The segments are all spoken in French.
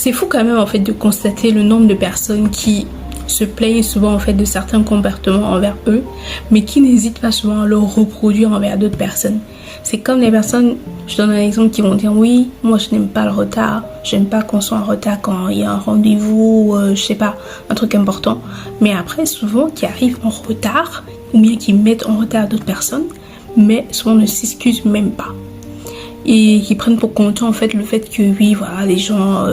c'est fou quand même en fait de constater le nombre de personnes qui se plaignent souvent en fait de certains comportements envers eux, mais qui n'hésitent pas souvent à le reproduire envers d'autres personnes. C'est comme les personnes, je donne un exemple, qui vont dire oui, moi je n'aime pas le retard, j'aime pas qu'on soit en retard quand il y a un rendez-vous, je sais pas, un truc important. Mais après, souvent, qui arrivent en retard, ou bien qui mettent en retard d'autres personnes, mais souvent ne s'excusent même pas. Et qui prennent pour compte en fait le fait que oui, voilà, les gens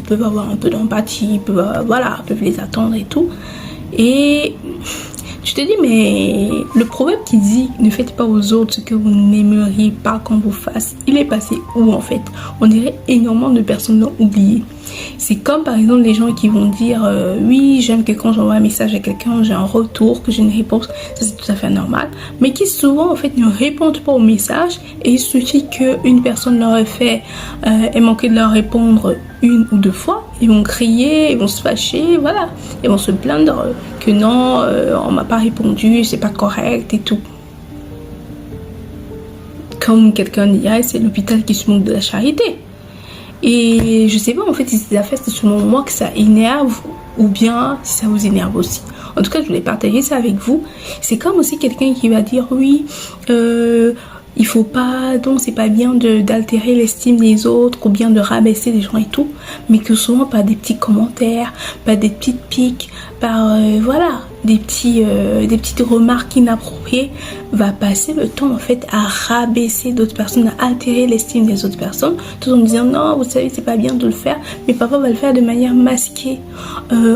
peuvent avoir un peu d'empathie, peuvent les attendre et tout. Et je te dis, mais le proverbe qui dit ne faites pas aux autres ce que vous n'aimeriez pas qu'on vous fasse, il est passé où en fait? On dirait énormément de personnes l'ont oublié. C'est comme par exemple les gens qui vont dire oui, j'aime que quand j'envoie un message à quelqu'un, j'ai un retour, que j'ai une réponse, ça c'est tout à fait normal, mais qui souvent en fait ne répondent pas au message, et il suffit qu'une personne leur ait manqué de leur répondre une ou deux fois, ils vont crier, ils vont se fâcher, voilà, ils vont se plaindre que non, on m'a pas répondu, c'est pas correct et tout. Comme quelqu'un dirait, c'est l'hôpital qui se moque de la charité. Et je sais pas en fait si c'est affaires selon moi que ça énerve ou bien si ça vous énerve aussi. En tout cas, je voulais partager ça avec vous. C'est comme aussi quelqu'un qui va dire oui, il faut pas, donc c'est pas bien d'altérer l'estime des autres ou bien de rabaisser les gens et tout, mais que souvent par des petits commentaires, par des petites piques, par voilà, des petites remarques inappropriées, va passer le temps en fait à rabaisser d'autres personnes, à altérer l'estime des autres personnes, tout en disant non, vous savez, c'est pas bien de le faire, mais parfois va le faire de manière masquée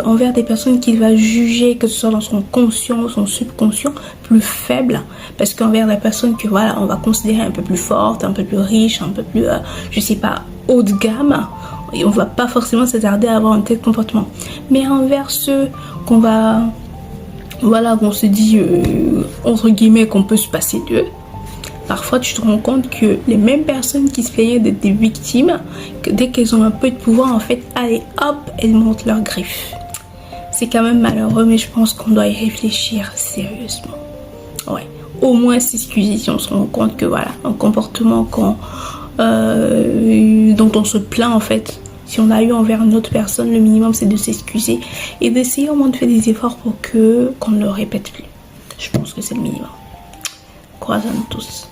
envers des personnes qu'il va juger, que ce soit dans son conscient ou son subconscient, plus faible, parce qu'envers la personne que voilà, on va considérer un peu plus forte, un peu plus riche, un peu plus, je sais pas, haut de gamme, et on va pas forcément s'attarder à avoir un tel comportement. Mais envers ceux qu'on va, voilà, qu'on se dit entre guillemets qu'on peut se passer d'eux, parfois tu te rends compte que les mêmes personnes qui se plaignaient d'être des victimes, que dès qu'elles ont un peu de pouvoir, en fait, allez hop, elles montent leurs griffes. C'est quand même malheureux, mais je pense qu'on doit y réfléchir sérieusement. Ouais, au moins s'excuser si on se rend compte que voilà, un comportement dont on se plaint en fait, si on a eu envers une autre personne, le minimum c'est de s'excuser et d'essayer au moins de faire des efforts pour qu'on ne le répète plus. Je pense que c'est le minimum. Courage à nous tous.